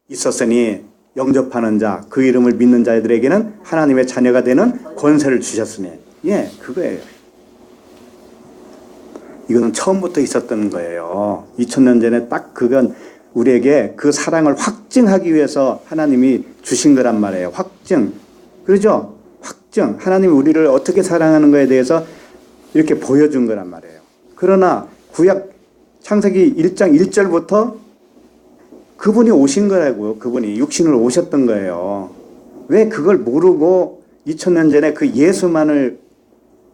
있었으니 영접하는 자, 그 이름을 믿는 자들에게는 하나님의 자녀가 되는 권세를 주셨으니. 예, 그거예요. 이거는 처음부터 있었던 거예요. 2000년 전에 딱 그건 우리에게 그 사랑을 확증하기 위해서 하나님이 주신 거란 말이에요. 확증. 그러죠? 확증. 하나님이 우리를 어떻게 사랑하는 거에 대해서 이렇게 보여준 거란 말이에요. 그러나 구약 창세기 1장 1절부터 그분이 오신 거라고요. 그분이 육신으로 오셨던 거예요. 왜 그걸 모르고 2000년 전에 그 예수만을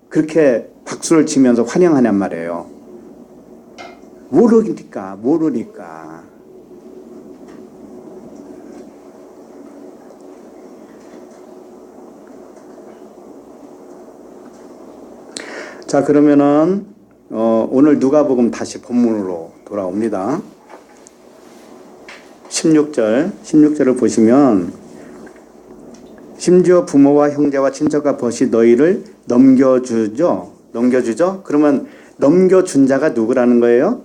그렇게 박수를 치면서 환영하냔 말이에요. 모르니까. 자, 그러면은 오늘 누가복음 다시 본문으로 돌아옵니다. 16절을 보시면 심지어 부모와 형제와 친척과 벗이 너희를 넘겨주죠. 그러면 넘겨준 자가 누구라는 거예요?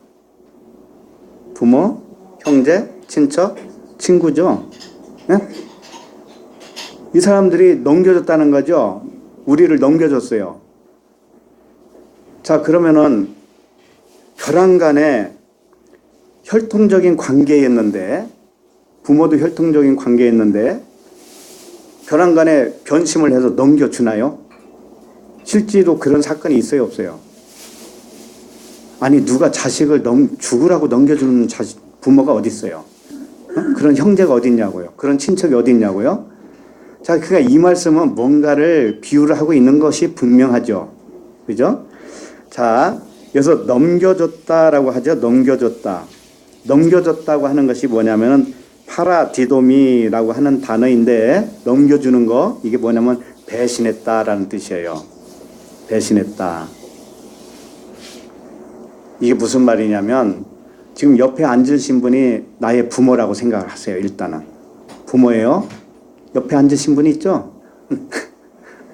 부모, 형제, 친척, 친구죠. 네? 이 사람들이 넘겨줬다는 거죠. 우리를 넘겨줬어요. 자, 그러면은 혈연 간에 혈통적인 관계였는데, 부모도 혈통적인 관계였는데 혈연 간에 변심을 해서 넘겨주나요? 실제로 그런 사건이 있어요, 없어요? 아니, 누가 자식을 죽으라고 넘겨주는 부모가 어디 있어요? 그런 형제가 어디 있냐고요? 그런 친척이 어디 있냐고요? 자, 그러니까 이 말씀은 뭔가를 비유를 하고 있는 것이 분명하죠. 그죠? 자, 여기서 넘겨줬다라고 하죠. 넘겨줬다고 하는 것이 뭐냐면은 파라디도미라고 하는 단어인데, 넘겨주는 거, 이게 뭐냐면 배신했다라는 뜻이에요. 배신했다. 이게 무슨 말이냐면, 지금 옆에 앉으신 분이 나의 부모라고 생각을 하세요. 일단은 부모예요. 옆에 앉으신 분이 있죠.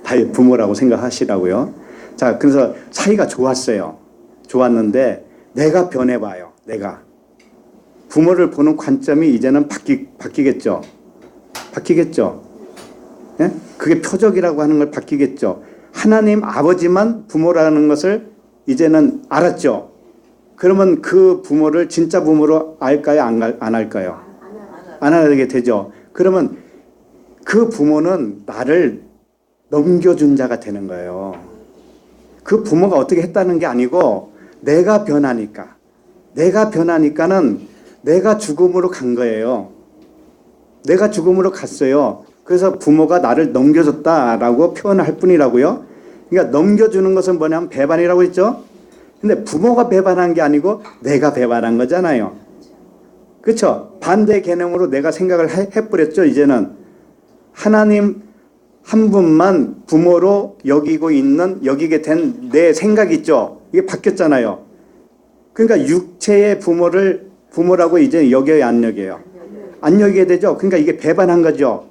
나의 부모라고 생각하시라고요. 자, 그래서 사이가 좋았는데 내가 변해봐요. 내가 부모를 보는 관점이 이제는 바뀌겠죠. 예? 그게 표적이라고 하는 걸 바뀌겠죠. 하나님 아버지만 부모라는 것을 이제는 알았죠. 그러면 그 부모를 진짜 부모로 알까요? 안 알까요? 안 알게 되죠. 그러면 그 부모는 나를 넘겨준 자가 되는 거예요. 그 부모가 어떻게 했다는 게 아니고 내가 변하니까는 내가 죽음으로 간 거예요. 내가 죽음으로 갔어요. 그래서 부모가 나를 넘겨줬다라고 표현할 뿐이라고요. 그러니까 넘겨주는 것은 뭐냐면 배반이라고 했죠. 근데 부모가 배반한 게 아니고 내가 배반한 거잖아요. 그렇죠? 반대 개념으로 내가 생각을 해버렸죠. 이제는 하나님 한 분만 부모로 여기게 된 내 생각 있죠. 이게 바뀌었잖아요. 그러니까 육체의 부모라고 이제 여겨요, 안 여겨요? 안 여기게 되죠. 그러니까 이게 배반한 거죠.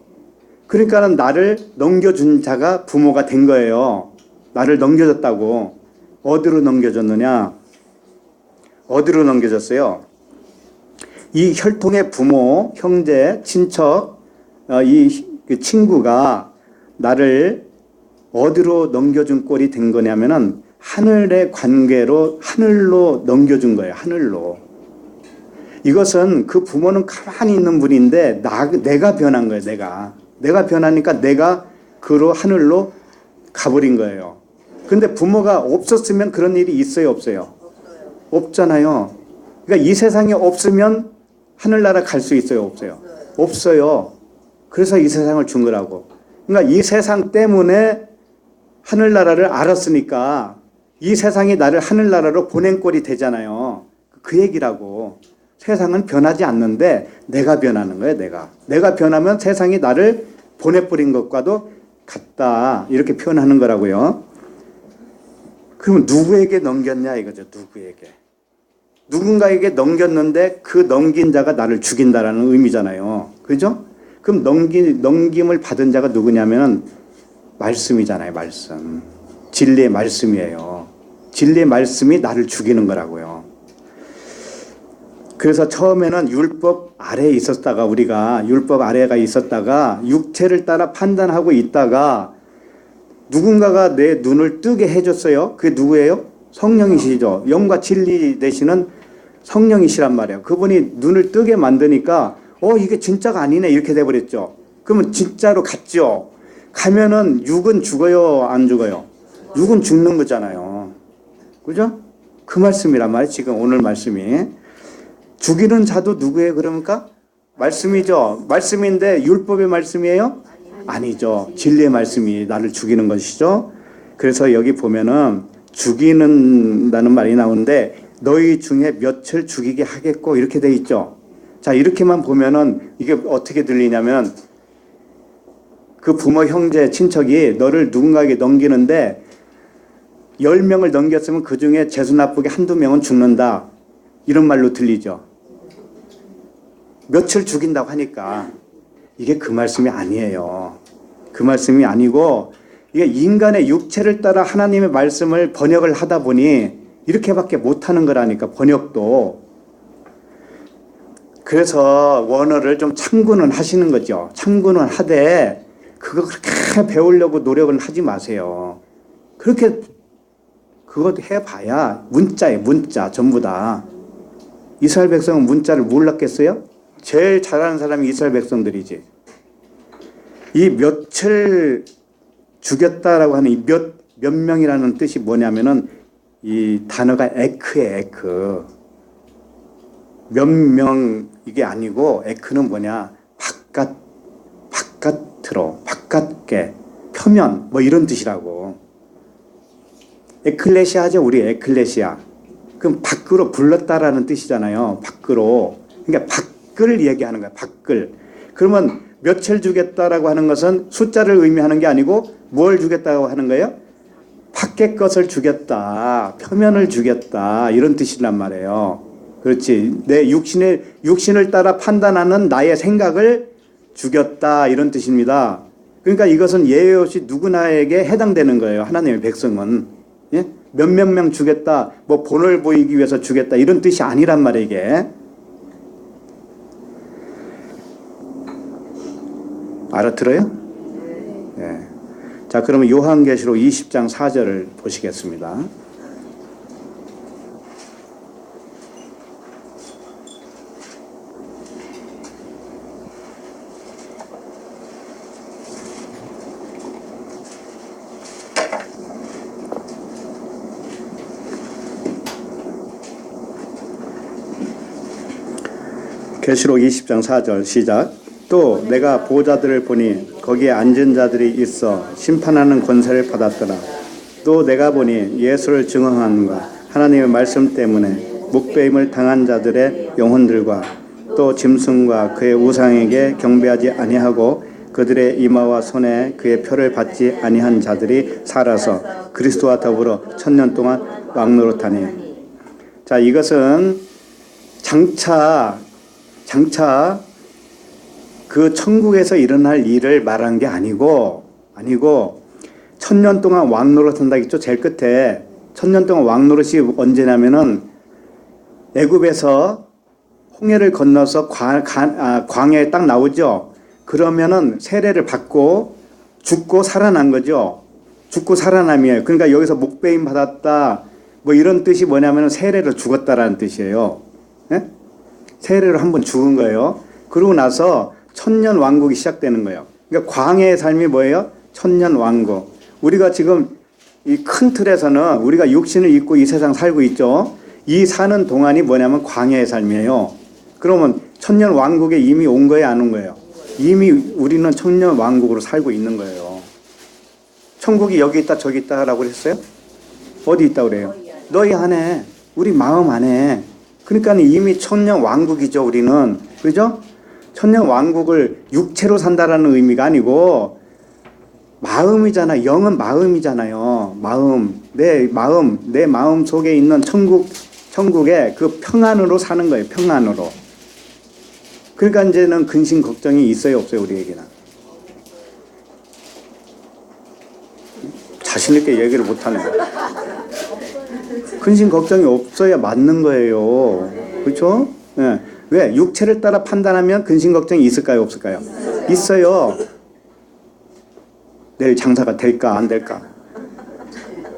그러니까는 나를 넘겨준 자가 부모가 된 거예요. 나를 넘겨줬다고. 어디로 넘겨줬느냐? 어디로 넘겨줬어요? 이 혈통의 부모, 형제, 친척, 그 친구가 나를 어디로 넘겨준 꼴이 된 거냐면은 하늘의 관계로 하늘로 넘겨준 거예요. 하늘로. 이것은 그 부모는 가만히 있는 분인데 내가 변한 거예요. 내가 변하니까 내가 그로 하늘로 가버린 거예요. 근데 부모가 없었으면 그런 일이 있어요, 없어요? 없잖아요. 그러니까 이 세상에 없으면 하늘나라 갈 수 있어요, 없어요? 없어요. 그래서 이 세상을 준 거라고. 그러니까 이 세상 때문에 하늘나라를 알았으니까 이 세상이 나를 하늘나라로 보낸 꼴이 되잖아요. 그 얘기라고. 세상은 변하지 않는데 내가 변하는 거예요, 내가 변하면 세상이 나를 보내버린 것과도 같다. 이렇게 표현하는 거라고요. 그러면 누구에게 넘겼냐 이거죠. 누군가에게 넘겼는데 그 넘긴 자가 나를 죽인다라는 의미잖아요. 그죠? 그럼 넘김을 받은 자가 누구냐면 말씀이잖아요. 말씀. 진리의 말씀이에요. 진리의 말씀이 나를 죽이는 거라고요. 그래서 처음에는 율법 아래에 있었다가 우리가 율법 아래가 있었다가 육체를 따라 판단하고 있다가 누군가가 내 눈을 뜨게 해줬어요. 그게 누구예요? 성령이시죠. 영과 진리 되시는 성령이시란 말이에요. 그분이 눈을 뜨게 만드니까 이게 진짜가 아니네 이렇게 돼버렸죠. 그러면 진짜로 갔죠. 가면은 육은 죽어요, 안 죽어요? 육은 죽는 거잖아요. 그죠? 그 말씀이란 말이에요. 지금 오늘 말씀이. 죽이는 자도 누구예요? 그러니까 말씀이죠. 말씀인데 율법의 말씀이에요? 아니죠. 진리의 말씀이 나를 죽이는 것이죠. 그래서 여기 보면은 죽이는다는 말이 나오는데 너희 중에 몇을 죽이게 하겠고 이렇게 돼 있죠. 자, 이렇게만 보면은 이게 어떻게 들리냐면 그 부모, 형제, 친척이 너를 누군가에게 넘기는데 10명을 넘겼으면 그 중에 재수 나쁘게 한두 명은 죽는다. 이런 말로 들리죠. 몇을 죽인다고 하니까 이게 그 말씀이 아니에요. 그 말씀이 아니고 이게 인간의 육체를 따라 하나님의 말씀을 번역을 하다 보니 이렇게밖에 못하는 거라니까, 번역도. 그래서 원어를 좀 참고는 하시는 거죠. 참고는 하되 그거 그렇게 배우려고 노력은 하지 마세요. 그렇게 그것 해봐야 문자예요. 문자 전부 다. 이스라엘 백성은 문자를 몰랐겠어요? 제일 잘하는 사람이 이스라엘 백성들이지. 이 몇을 죽였다라고 하는 이 몇 명이라는 뜻이 뭐냐면은 이 단어가 에크예요. 에크. 몇 명 이게 아니고 에크는 뭐냐? 바깥으로, 바깥게, 표면 뭐 이런 뜻이라고. 에클레시아죠. 우리 에클레시아. 그럼 밖으로 불렀다라는 뜻이잖아요. 밖으로. 그러니까 밖을 얘기하는 거야. 밖을. 그러면 몇을 주겠다라고 하는 것은 숫자를 의미하는 게 아니고 뭘 주겠다고 하는 거예요? 밖의 것을 주겠다. 표면을 주겠다. 이런 뜻이란 말이에요. 그렇지. 내 육신을 따라 판단하는 나의 생각을 주겠다. 이런 뜻입니다. 그러니까 이것은 예외 없이 누구나에게 해당되는 거예요. 하나님의 백성은. 예? 몇몇 명 주겠다. 뭐 본을 보이기 위해서 주겠다. 이런 뜻이 아니란 말이에요. 이게. 알아들어요? 예. 자, 그러면 요한계시록 20장 4절을 보시겠습니다. 계시록 20장 4절 시작. 또 내가 보좌들을 보니 거기에 앉은 자들이 있어 심판하는 권세를 받았더라. 또 내가 보니 예수를 증언함과 하나님의 말씀 때문에 묵배임을 당한 자들의 영혼들과 또 짐승과 그의 우상에게 경배하지 아니하고 그들의 이마와 손에 그의 표를 받지 아니한 자들이 살아서 그리스도와 더불어 1000년 동안 왕노릇하니. 자, 이것은 장차 그 천국에서 일어날 일을 말한 게 아니고 1000년 동안 왕노릇한다 했죠. 제일 끝에 1000년 동안 왕노릇이 언제냐면은 애굽에서 홍해를 건너서 광야에 딱 나오죠. 그러면은 세례를 받고 죽고 살아난 거죠. 죽고 살아남이에요. 그러니까 여기서 목배임 받았다 뭐 이런 뜻이 뭐냐면은 세례로 죽었다라는 뜻이에요. 예? 세례로 한번 죽은 거예요. 그러고 나서 1000년 왕국이 시작되는 거예요. 그러니까 광야의 삶이 뭐예요? 1000년 왕국. 우리가 지금 이 큰 틀에서는 우리가 육신을 입고 이 세상 살고 있죠. 이 사는 동안이 뭐냐면 광야의 삶이에요. 그러면 1000년 왕국에 이미 온 거예요, 안 온 거예요? 이미 우리는 1000년 왕국으로 살고 있는 거예요. 천국이 여기 있다 저기 있다라고 그랬어요? 어디 있다 그래요? 너희 안에, 우리 마음 안에. 그러니까 이미 1000년 왕국이죠, 우리는. 그죠? 1000년 왕국을 육체로 산다라는 의미가 아니고 마음이잖아. 영은 마음이잖아요. 마음. 내 마음 속에 있는 천국의 그 평안으로 사는 거예요. 평안으로. 그러니까 이제는 근심 걱정이 있어요, 없어요, 우리에게는? 자신 있게 얘기를 못 하네. 근심 걱정이 없어야 맞는 거예요. 그렇죠? 예. 왜? 육체를 따라 판단하면 근심 걱정이 있을까요? 없을까요? 있어요. 내일 장사가 될까 안 될까?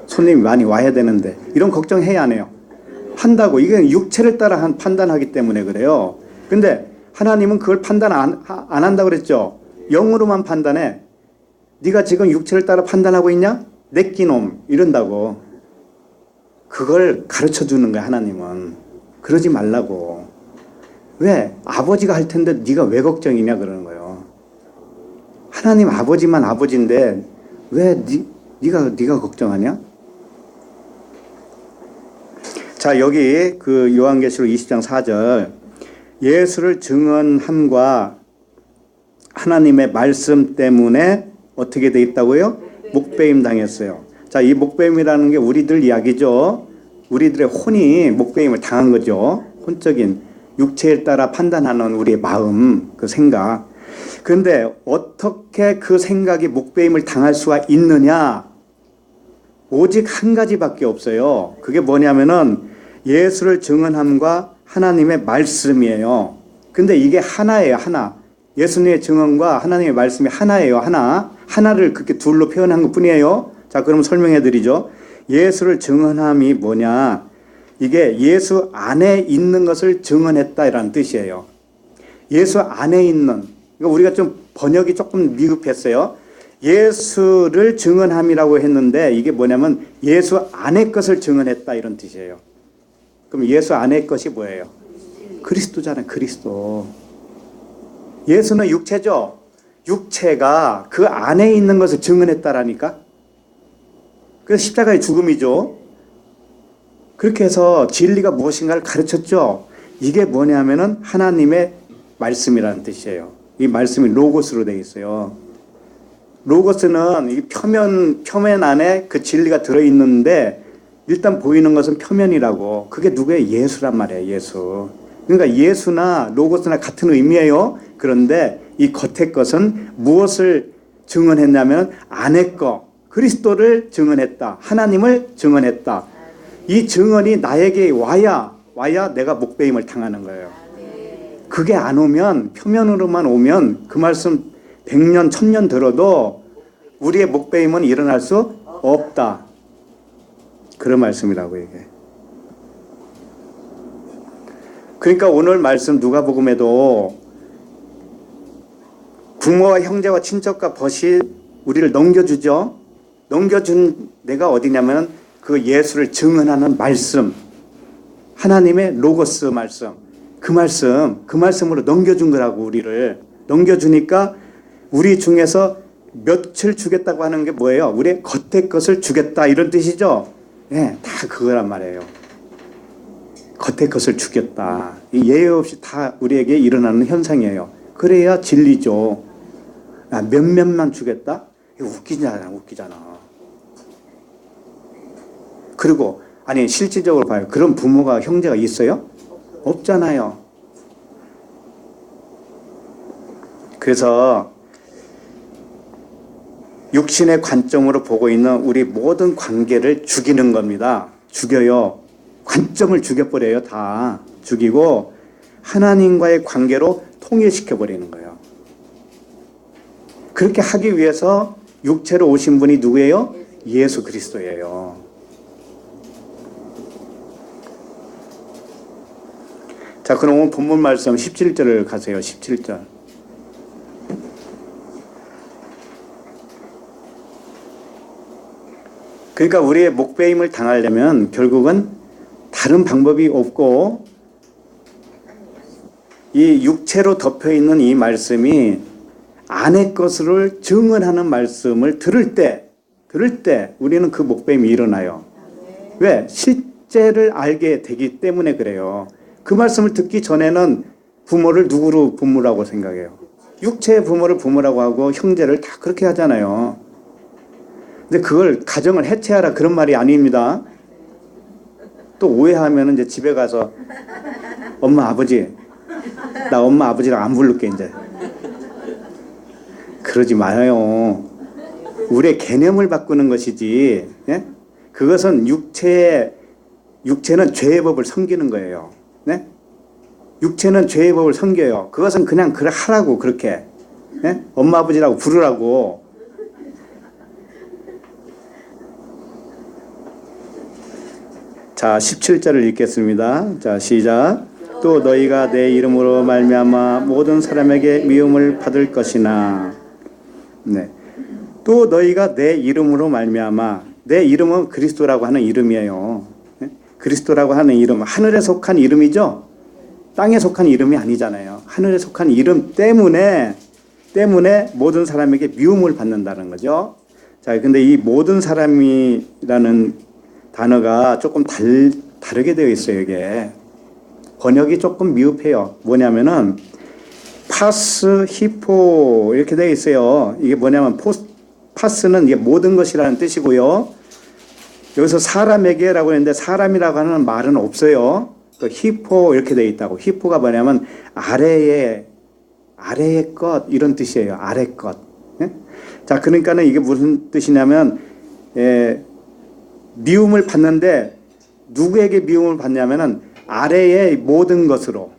손님이 많이 와야 되는데 이런 걱정해야 안 해요? 한다고. 이게 육체를 따라 판단하기 때문에 그래요. 근데 하나님은 그걸 판단 안 한다고 그랬죠. 영으로만 판단해. 네가 지금 육체를 따라 판단하고 있냐? 내끼놈 이런다고. 그걸 가르쳐 주는 거야 하나님은. 그러지 말라고. 왜? 아버지가 할 텐데 네가 왜 걱정이냐 그러는 거예요. 하나님 아버지만 아버지인데 왜 네가 걱정하냐? 자, 여기 그 요한계시록 20장 4절 예수를 증언함과 하나님의 말씀 때문에 어떻게 돼 있다고요? 목배임 당했어요. 자, 이 목배임이라는 게 우리들 이야기죠. 우리들의 혼이 목배임을 당한 거죠. 혼적인 육체에 따라 판단하는 우리의 마음, 그 생각. 그런데 어떻게 그 생각이 목배임을 당할 수가 있느냐? 오직 한 가지밖에 없어요. 그게 뭐냐면은 예수를 증언함과 하나님의 말씀이에요. 근데 이게 하나예요, 하나. 예수님의 증언과 하나님의 말씀이 하나예요, 하나. 하나를 그렇게 둘로 표현한 것 뿐이에요. 자, 그럼 설명해 드리죠. 예수를 증언함이 뭐냐? 이게 예수 안에 있는 것을 증언했다라는 뜻이에요. 예수 안에 있는. 그러니까 우리가 좀 번역이 조금 미흡했어요. 예수를 증언함이라고 했는데 이게 뭐냐면 예수 안의 것을 증언했다 이런 뜻이에요. 그럼 예수 안의 것이 뭐예요? 그리스도잖아요. 그리스도. 예수는 육체죠. 육체가 그 안에 있는 것을 증언했다라니까. 그래서 십자가의 죽음이죠. 그렇게 해서 진리가 무엇인가를 가르쳤죠. 이게 뭐냐면은 하나님의 말씀이라는 뜻이에요. 이 말씀이 로고스로 되어 있어요. 로고스는 이 표면 안에 그 진리가 들어있는데 일단 보이는 것은 표면이라고. 그게 누구예요? 예수란 말이에요. 예수. 그러니까 예수나 로고스나 같은 의미예요. 그런데 이 겉의 것은 무엇을 증언했냐면 안의 것, 그리스도를 증언했다. 하나님을 증언했다. 이 증언이 나에게 와야 내가 목배임을 당하는 거예요. 그게 안 오면, 표면으로만 오면 그 말씀 100년, 1000년 들어도 우리의 목배임은 일어날 수 없다. 그런 말씀이라고 이게. 그러니까 오늘 말씀 누가복음에도 부모와 형제와 친척과 벗이 우리를 넘겨주죠. 넘겨준 데가 어디냐면 그 예수를 증언하는 말씀, 하나님의 로고스 말씀, 그 말씀으로 넘겨준 거라고. 우리를 넘겨주니까 우리 중에서 며칠 주겠다고 하는 게 뭐예요? 우리의 겉의 것을 주겠다 이런 뜻이죠. 네, 다 그거란 말이에요. 겉의 것을 주겠다. 예외 없이 다 우리에게 일어나는 현상이에요. 그래야 진리죠. 몇몇만 주겠다? 이거 웃기잖아. 그리고 아니 실질적으로 봐요. 그런 부모가 형제가 있어요? 없잖아요. 그래서 육신의 관점으로 보고 있는 우리 모든 관계를 죽이는 겁니다. 죽여요. 관점을 죽여버려요. 다 죽이고 하나님과의 관계로 통일시켜버리는 거예요. 그렇게 하기 위해서 육체로 오신 분이 누구예요? 예수 그리스도예요. 자, 그럼 오늘 본문 말씀 17절을 가세요. 17절. 그러니까 우리의 목배임을 당하려면 결국은 다른 방법이 없고 이 육체로 덮여있는 이 말씀이 안의 것을 증언하는 말씀을 들을 때 우리는 그 목배임이 일어나요. 왜? 실제를 알게 되기 때문에 그래요. 그 말씀을 듣기 전에는 부모를 누구로 부모라고 생각해요? 육체의 부모를 부모라고 하고 형제를 다 그렇게 하잖아요. 근데 그걸 가정을 해체하라 그런 말이 아닙니다. 또 오해하면 이제 집에 가서 엄마 아버지 나 엄마 아버지랑 안 부를게 이제. 그러지 마요. 우리의 개념을 바꾸는 것이지. 예? 그것은 육체는 죄의 법을 섬기는 거예요. 네? 육체는 죄의 법을 섬겨요. 그것은 그냥 그래 하라고 그렇게. 예? 엄마 아버지라고 부르라고. 자, 17절을 읽겠습니다. 자, 시작. 또 너희가 내 이름으로 말미암아 모든 사람에게 미움을 받을 것이나. 네. 또 너희가 내 이름으로 말미암아. 내 이름은 그리스도라고 하는 이름이에요. 네? 그리스도라고 하는 이름, 하늘에 속한 이름이죠. 땅에 속한 이름이 아니잖아요. 하늘에 속한 이름 때문에 모든 사람에게 미움을 받는다는 거죠. 자, 근데 이 모든 사람이라는 단어가 조금 다르게 되어 있어요, 이게. 번역이 조금 미흡해요. 뭐냐면은, 파스, 히포, 이렇게 되어 있어요. 이게 뭐냐면, 파스는 이게 모든 것이라는 뜻이고요. 여기서 사람에게라고 했는데, 사람이라고 하는 말은 없어요. 또 히포, 이렇게 되어 있다고. 히포가 뭐냐면, 아래의 것, 이런 뜻이에요. 아래 것. 예? 자, 그러니까는 이게 무슨 뜻이냐면, 미움을 받는데 누구에게 미움을 받냐면은 아래의 모든 것으로.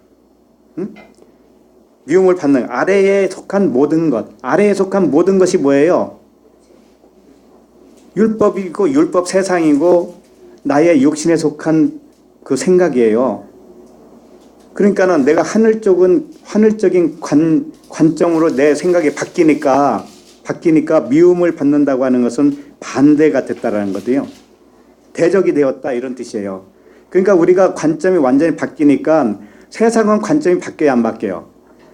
응? 미움을 받는 아래에 속한 모든 것. 아래에 속한 모든 것이 뭐예요? 율법이고 율법 세상이고 나의 육신에 속한 그 생각이에요. 그러니까는 내가 하늘적인 관점으로 내 생각이 바뀌니까 미움을 받는다고 하는 것은 반대가 됐다라는 거예요. 대적이 되었다 이런 뜻이에요. 그러니까 우리가 관점이 완전히 바뀌니까 세상은 관점이 바뀌어요, 안 바뀌어요?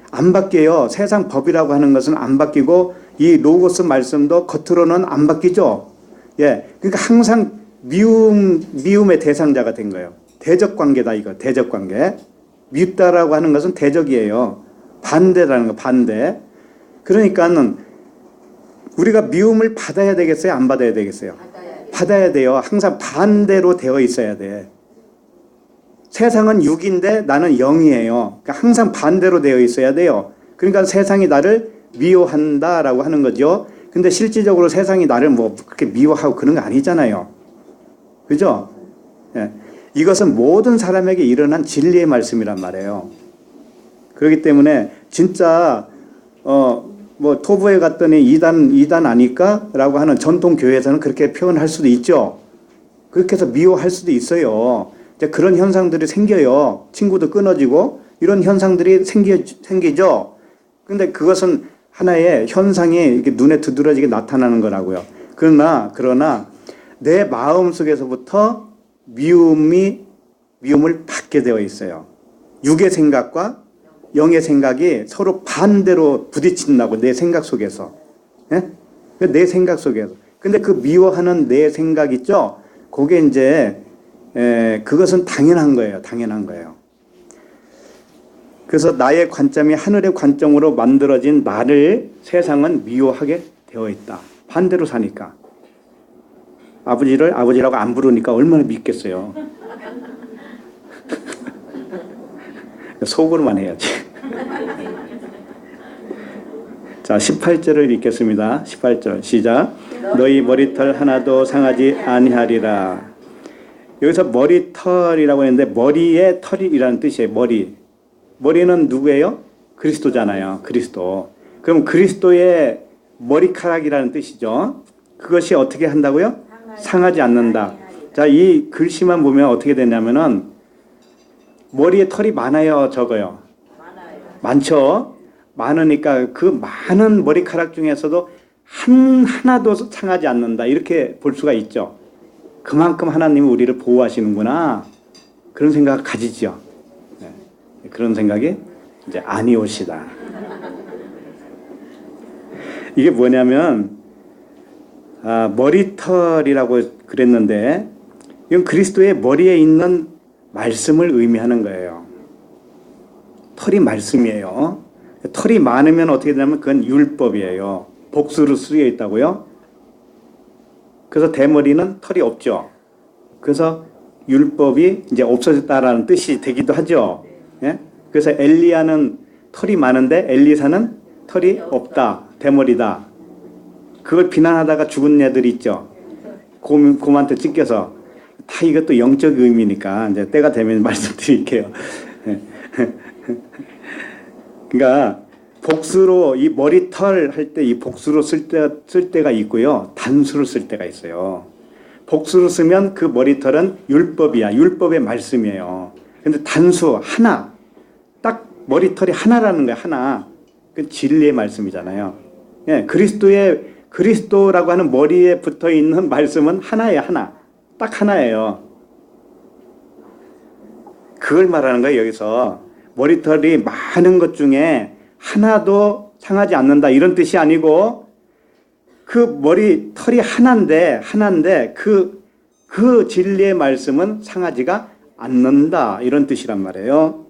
안 바뀌어요. 세상 법이라고 하는 것은 안 바뀌고 이 로고스 말씀도 겉으로는 안 바뀌죠. 예, 그러니까 항상 미움의 대상자가 된 거예요. 대적 관계다 이거. 대적 관계. 밉다라고 하는 것은 대적이에요. 반대라는 거, 반대. 그러니까는 우리가 미움을 받아야 되겠어요, 안 받아야 되겠어요? 받아야 돼요. 항상 반대로 되어 있어야 돼. 세상은 6인데 나는 0이에요. 그러니까 항상 반대로 되어 있어야 돼요. 그러니까 세상이 나를 미워한다라고 하는 거죠. 근데 실질적으로 세상이 나를 뭐 그렇게 미워하고 그런 거 아니잖아요. 그죠? 예. 이것은 모든 사람에게 일어난 진리의 말씀이란 말이에요. 그렇기 때문에 진짜 뭐 토부에 갔더니 이단 아닐까? 라고 하는 전통 교회에서는 그렇게 표현할 수도 있죠. 그렇게 해서 미워할 수도 있어요. 이제 그런 현상들이 생겨요. 친구도 끊어지고 이런 현상들이 생기죠. 근데 그것은 하나의 현상이 이렇게 눈에 두드러지게 나타나는 거라고요. 그러나 내 마음 속에서부터 미움을 받게 되어 있어요. 육의 생각과 영의 생각이 서로 반대로 부딪힌다고, 내 생각 속에서. 예? 내 생각 속에서. 근데 그 미워하는 내 생각 있죠? 그게 이제, 그것은 당연한 거예요. 당연한 거예요. 그래서 나의 관점이 하늘의 관점으로 만들어진 나를 세상은 미워하게 되어 있다. 반대로 사니까. 아버지를 아버지라고 안 부르니까 얼마나 믿겠어요. 속으로만 해야지. 자, 18절을 읽겠습니다. 18절 시작. 너희 머리털 하나도 상하지 아니하리라. 여기서 머리털이라고 했는데 머리의 털이라는 뜻이에요. 머리는 누구예요? 그리스도잖아요. 그리스도. 그럼 그리스도의 머리카락이라는 뜻이죠. 그것이 어떻게 한다고요? 상하지 않는다. 자, 이 글씨만 보면 어떻게 되냐면은 머리에 털이 많아요, 적어요? 많죠. 많으니까 그 많은 머리카락 중에서도 하나도 상하지 않는다. 이렇게 볼 수가 있죠. 그만큼 하나님이 우리를 보호하시는구나. 그런 생각을 가지죠. 네. 그런 생각이 이제 아니오시다. 이게 뭐냐면 머리털이라고 그랬는데 이건 그리스도의 머리에 있는 말씀을 의미하는 거예요. 털이 말씀이에요. 털이 많으면 어떻게 되냐면 그건 율법이에요. 복수로 쓰여 있다고요. 그래서 대머리는 털이 없죠. 그래서 율법이 이제 없어졌다라는 뜻이 되기도 하죠. 예? 그래서 엘리야는 털이 많은데 엘리사는 털이 없다. 대머리다. 그걸 비난하다가 죽은 애들이 있죠. 곰한테 찢겨서. 다 이것도 영적 의미니까 이제 때가 되면 말씀드릴게요. 그러니까 복수로 이 머리털 할 때 이 복수로 쓸 때가 있고요. 단수로 쓸 때가 있어요. 복수로 쓰면 그 머리털은 율법이야. 율법의 말씀이에요. 근데 단수 하나, 딱 머리털이 하나라는 거야. 하나. 그 진리의 말씀이잖아요. 예, 그리스도라고 하는 머리에 붙어 있는 말씀은 하나예요. 하나. 딱 하나예요. 그걸 말하는 거예요. 여기서 머리털이 많은 것 중에 하나도 상하지 않는다 이런 뜻이 아니고 그 머리털이 하나인데 그 진리의 말씀은 상하지가 않는다 이런 뜻이란 말이에요.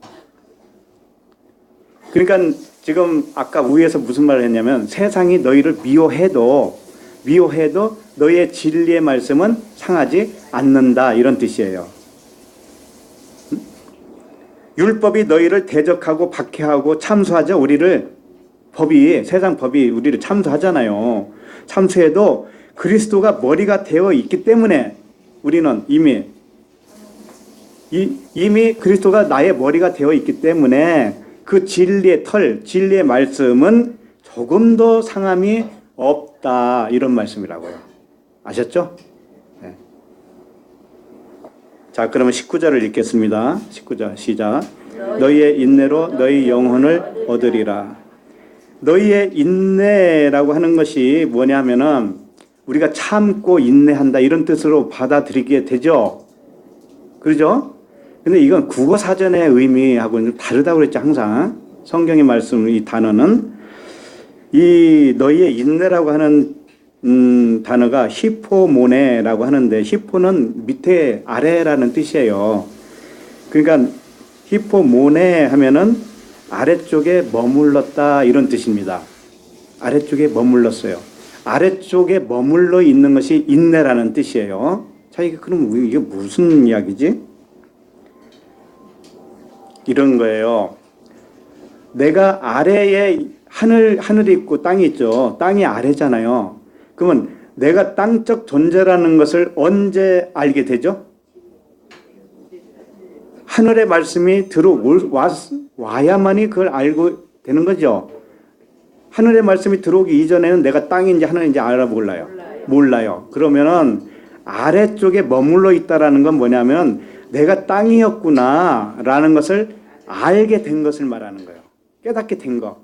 그러니까 지금 아까 위에서 무슨 말을 했냐면 세상이 너희를 미워해도 너희의 진리의 말씀은 상하지 않는다 이런 뜻이에요. 율법이 너희를 대적하고 박해하고 참수하죠. 세상 법이 우리를 참수하잖아요. 참수해도 그리스도가 머리가 되어 있기 때문에 우리는 이미 그리스도가 나의 머리가 되어 있기 때문에 그 진리의 말씀은 조금도 상함이 없다 이런 말씀이라고요. 아셨죠? 네. 자, 그러면 19절을 읽겠습니다. 19절 시작. 너희의 인내로 너희 영혼을 얻으리라. 너희의 인내라고 하는 것이 뭐냐면은 우리가 참고 인내한다 이런 뜻으로 받아들이게 되죠. 그렇죠? 근데 이건 국어 사전의 의미하고는 다르다고 그랬죠. 항상 성경의 말씀 이 단어는 이 너희의 인내라고 하는 단어가 히포모네라고 하는데 히포는 밑에 아래라는 뜻이에요. 그러니까 히포모네 하면은 아래쪽에 머물렀다 이런 뜻입니다. 아래쪽에 머물렀어요. 아래쪽에 머물러 있는 것이 인내라는 뜻이에요. 자, 그럼 이게 무슨 이야기지? 이런 거예요. 내가 아래에 하늘이 있고 땅이 있죠. 땅이 아래잖아요. 그러면 내가 땅적 존재라는 것을 언제 알게 되죠? 하늘의 말씀이 와야만이 그걸 알고 되는 거죠. 하늘의 말씀이 들어오기 이전에는 내가 땅인지 하늘인지 몰라요. 그러면은 아래쪽에 머물러 있다라는 건 뭐냐면 내가 땅이었구나라는 것을 알게 된 것을 말하는 거예요. 깨닫게 된 거.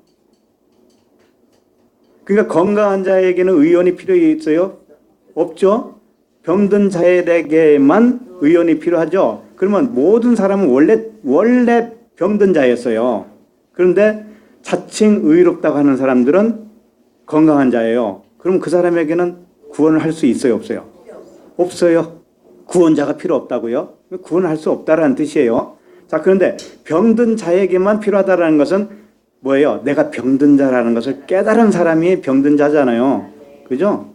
그러니까 건강한 자에게는 의원이 필요 있어요? 없죠? 병든 자에게만 의원이 필요하죠? 그러면 모든 사람은 원래 병든 자였어요. 그런데 자칭 의롭다고 하는 사람들은 건강한 자예요. 그럼 그 사람에게는 구원을 할 수 있어요? 없어요? 없어요. 구원자가 필요 없다고요? 구원을 할 수 없다라는 뜻이에요. 자, 그런데 병든 자에게만 필요하다라는 것은 뭐예요? 내가 병든 자라는 것을 깨달은 사람이 병든 자잖아요. 그죠?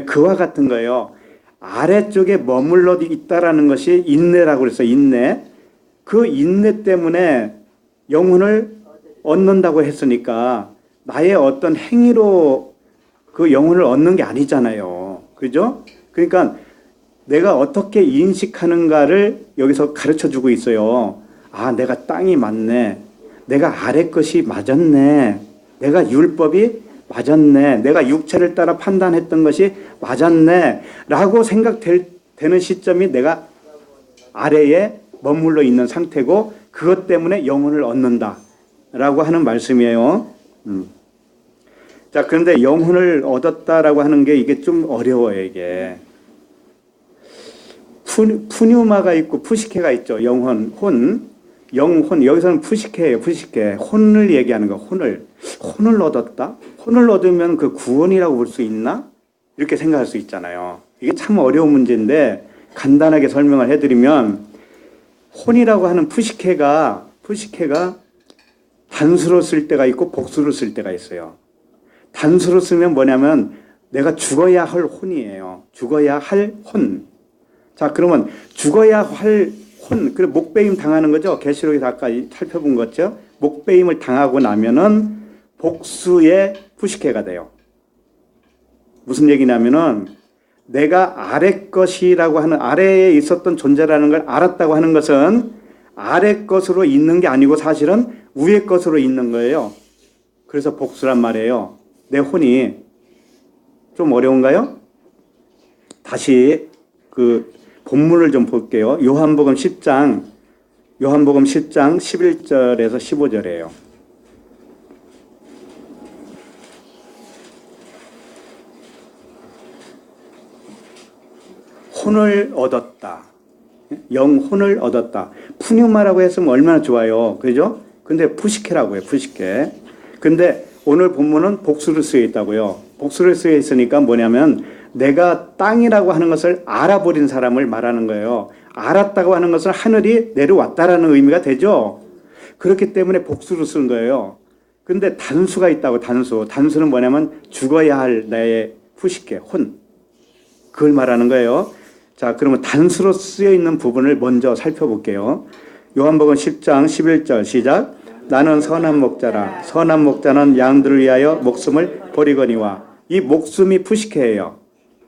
그와 같은 거예요. 아래쪽에 머물러 있다라는 것이 인내라고 그랬어요. 인내. 그 인내 때문에 영혼을 얻는다고 했으니까 나의 어떤 행위로 그 영혼을 얻는 게 아니잖아요. 그죠? 그러니까 내가 어떻게 인식하는가를 여기서 가르쳐 주고 있어요. 아, 내가 땅이 맞네. 내가 아래 것이 맞았네. 내가 율법이 맞았네. 내가 육체를 따라 판단했던 것이 맞았네. 라고 생각되는 시점이 내가 아래에 머물러 있는 상태고 그것 때문에 영혼을 얻는다. 라고 하는 말씀이에요. 자, 그런데 영혼을 얻었다라고 하는 게 이게 좀 어려워요, 이게. 푸뉴마가 있고 푸시케가 있죠. 영혼. 여기서는 푸시케예요. 푸시케. 혼을 얘기하는 거. 혼을 얻었다? 혼을 얻으면 그 구원이라고 볼 수 있나? 이렇게 생각할 수 있잖아요. 이게 참 어려운 문제인데 간단하게 설명을 해드리면 혼이라고 하는 푸시케가 단수로 쓸 때가 있고 복수로 쓸 때가 있어요. 단수로 쓰면 뭐냐면 내가 죽어야 할 혼이에요. 죽어야 할 혼. 자, 그러면 죽어야 할 혼, 그래 목베임 당하는 거죠. 계시록에서 아까 살펴본 거죠. 목베임을 당하고 나면은 복수의 푸시케가 돼요. 무슨 얘기냐면은 내가 아래 것이라고 하는 아래에 있었던 존재라는 걸 알았다고 하는 것은 아래 것으로 있는 게 아니고 사실은 위의 것으로 있는 거예요. 그래서 복수란 말이에요. 내 혼이 좀 어려운가요? 다시 그 본문을 좀 볼게요. 요한복음 10장 11절에서 15절이에요. 혼을 얻었다. 영혼을 얻었다. 푸뉴마라고 했으면 얼마나 좋아요. 그죠? 근데 푸시케라고 해요. 푸시케. 근데 오늘 본문은 복수를 쓰여 있다고요. 복수를 쓰여 있으니까 뭐냐면 내가 땅이라고 하는 것을 알아버린 사람을 말하는 거예요. 알았다고 하는 것은 하늘이 내려왔다라는 의미가 되죠. 그렇기 때문에 복수를 쓴 거예요. 근데 단수가 있다고. 단수는 뭐냐면 죽어야 할 나의 푸시케, 혼. 그걸 말하는 거예요. 자, 그러면 단수로 쓰여 있는 부분을 먼저 살펴볼게요. 요한복음 10장 11절 시작. 나는 선한 목자라. 선한 목자는 양들을 위하여 목숨을 버리거니와. 이 목숨이 푸시케예요.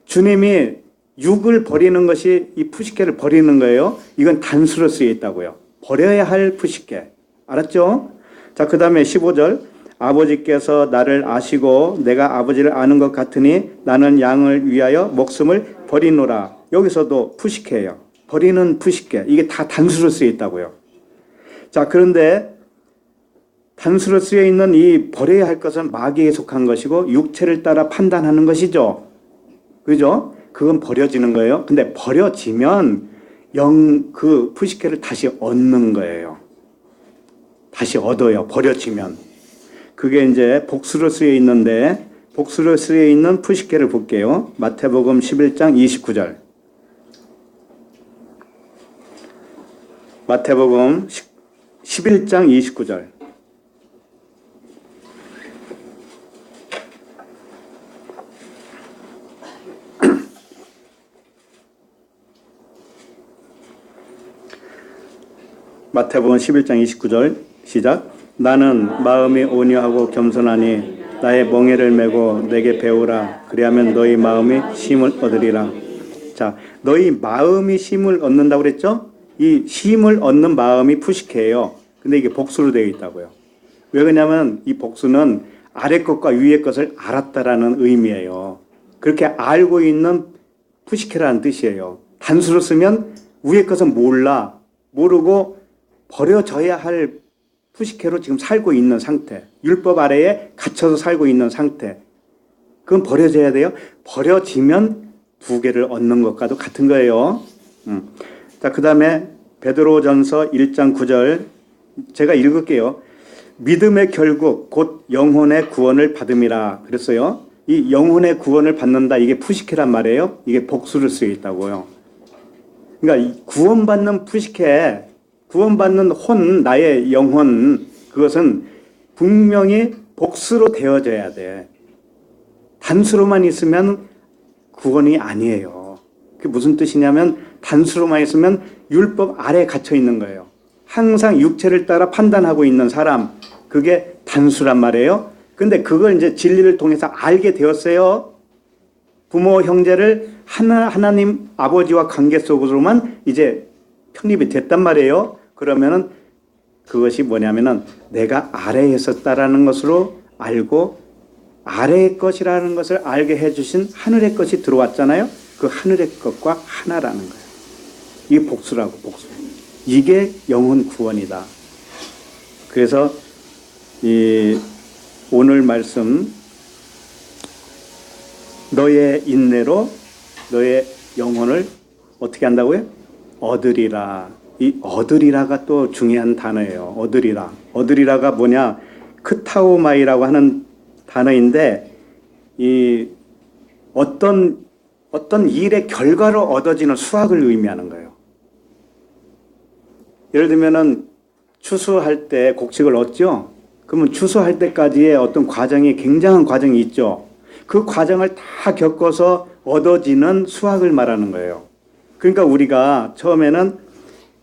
주님이 육을 버리는 것이 이 푸시케를 버리는 거예요. 이건 단수로 쓰여 있다고요. 버려야 할 푸시케. 알았죠? 자, 그 다음에 15절. 아버지께서 나를 아시고 내가 아버지를 아는 것 같으니 나는 양을 위하여 목숨을 버리노라. 여기서도 푸시케예요. 버리는 푸시케. 이게 다 단수로 쓰여 있다고요. 자, 그런데 단수로 쓰여 있는 이 버려야 할 것은 마귀에 속한 것이고 육체를 따라 판단하는 것이죠. 그죠? 그건 버려지는 거예요. 근데 버려지면 그 푸시케를 다시 얻는 거예요. 다시 얻어요. 버려지면. 그게 이제 복수로 쓰여 있는데 복수로 쓰여 있는 푸시케를 볼게요. 마태복음 11장 29절. 마태복음 11장 29절. 마태복음 11장 29절 시작. 나는 마음이 온유하고 겸손하니 나의 멍에를 메고 내게 배우라. 그리하면 너희 마음이 쉼을 얻으리라. 자, 너희 마음이 쉼을 얻는다고 그랬죠? 이 쉼을 얻는 마음이 푸시케예요. 근데 이게 복수로 되어 있다고요. 왜 그러냐면 이 복수는 아래 것과 위의 것을 알았다라는 의미예요. 그렇게 알고 있는 푸시케라는 뜻이에요. 단수로 쓰면 위의 것은 모르고 버려져야 할 푸시케로 지금 살고 있는 상태. 율법 아래에 갇혀서 살고 있는 상태. 그건 버려져야 돼요. 버려지면 두 개를 얻는 것과도 같은 거예요. 자, 그 다음에 베드로전서 1장 9절 제가 읽을게요. 믿음의 결국 곧 영혼의 구원을 받음이라 그랬어요. 이 영혼의 구원을 받는다. 이게 푸시케란 말이에요. 이게 복수를 쓰여 있다고요. 그러니까 구원받는 푸시케, 구원받는 혼, 나의 영혼, 그것은 분명히 복수로 되어져야 돼. 단수로만 있으면 구원이 아니에요. 그게 무슨 뜻이냐면 단수로만 있으면 율법 아래에 갇혀 있는 거예요. 항상 육체를 따라 판단하고 있는 사람, 그게 단수란 말이에요. 근데 그걸 이제 진리를 통해서 알게 되었어요. 부모, 형제를 하나님 아버지와 관계 속으로만 이제 편입이 됐단 말이에요. 그러면은 그것이 뭐냐면은 내가 아래에 있었다라는 것으로 알고 아래의 것이라는 것을 알게 해주신 하늘의 것이 들어왔잖아요. 그 하늘의 것과 하나라는 거예요. 이게 복수라고, 복수. 이게 영혼 구원이다. 그래서 이 오늘 말씀 너의 인내로 너의 영혼을 어떻게 한다고요? 얻으리라. 이 얻으리라가 또 중요한 단어예요. 얻으리라. 얻으리라가 뭐냐? 크타오마이라고 하는 단어인데 이 어떤 일의 결과로 얻어지는 수확을 의미하는 거예요. 예를 들면은 추수할 때 곡식을 얻죠. 그러면 추수할 때까지의 어떤 과정이 굉장한 과정이 있죠. 그 과정을 다 겪어서 얻어지는 수확을 말하는 거예요. 그러니까 우리가 처음에는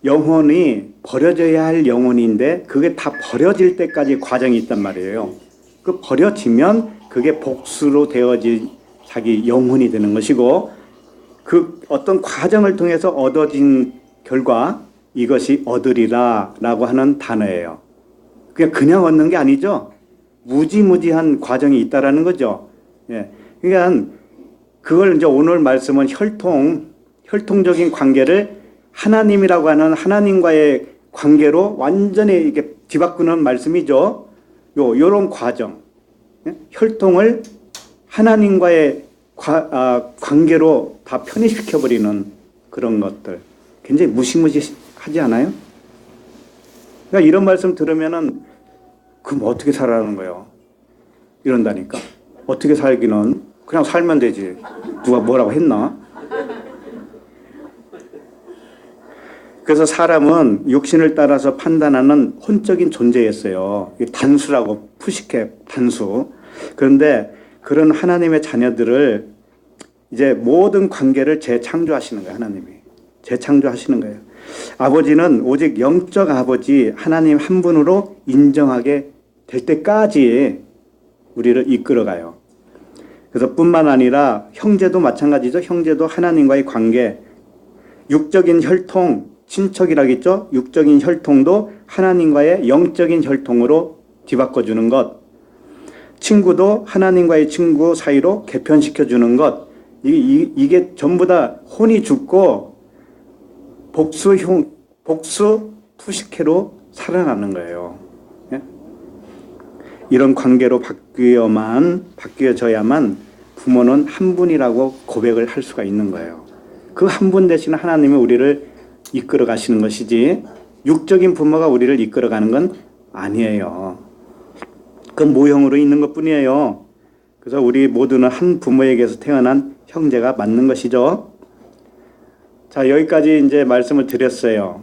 영혼이 버려져야 할 영혼인데 그게 다 버려질 때까지 과정이 있단 말이에요. 그 버려지면 그게 복수로 되어진 자기 영혼이 되는 것이고 그 어떤 과정을 통해서 얻어진 결과 이것이 얻으리라 라고 하는 단어예요. 그냥 얻는 게 아니죠. 무지무지한 과정이 있다라는 거죠. 예. 그러니까 그걸 이제 오늘 말씀은 혈통적인 관계를 하나님이라고 하는 하나님과의 관계로 완전히 이렇게 뒤바꾸는 말씀이죠. 요런 과정. 예? 혈통을 하나님과의 관계로 다 편입시켜버리는 그런 것들. 굉장히 무시무시하지 않아요? 그러니까 이런 말씀 들으면은 그럼 어떻게 살아가는 거예요? 이런다니까. 어떻게 살기는 그냥 살면 되지. 누가 뭐라고 했나? 그래서 사람은 육신을 따라서 판단하는 혼적인 존재였어요. 단수라고 푸시케 단수. 그런데 그런 하나님의 자녀들을 이제 모든 관계를 재창조하시는 거예요. 하나님이. 재창조하시는 거예요. 아버지는 오직 영적 아버지 하나님 한 분으로 인정하게 될 때까지 우리를 이끌어가요. 그래서 뿐만 아니라 형제도 마찬가지죠. 형제도 하나님과의 관계, 육적인 혈통, 친척이라겠죠. 육적인 혈통도 하나님과의 영적인 혈통으로 뒤바꿔주는 것. 친구도 하나님과의 친구 사이로 개편시켜주는 것. 이게 전부 다 혼이 죽고 복수 푸시케로 살아나는 거예요. 예? 이런 관계로 바뀌어져야만 부모는 한 분이라고 고백을 할 수가 있는 거예요. 그 한 분 대신 하나님이 우리를 이끌어 가시는 것이지 육적인 부모가 우리를 이끌어 가는 건 아니에요. 그 모형으로 있는 것 뿐이에요. 그래서 우리 모두는 한 부모에게서 태어난 형제가 맞는 것이죠. 자, 여기까지 이제 말씀을 드렸어요.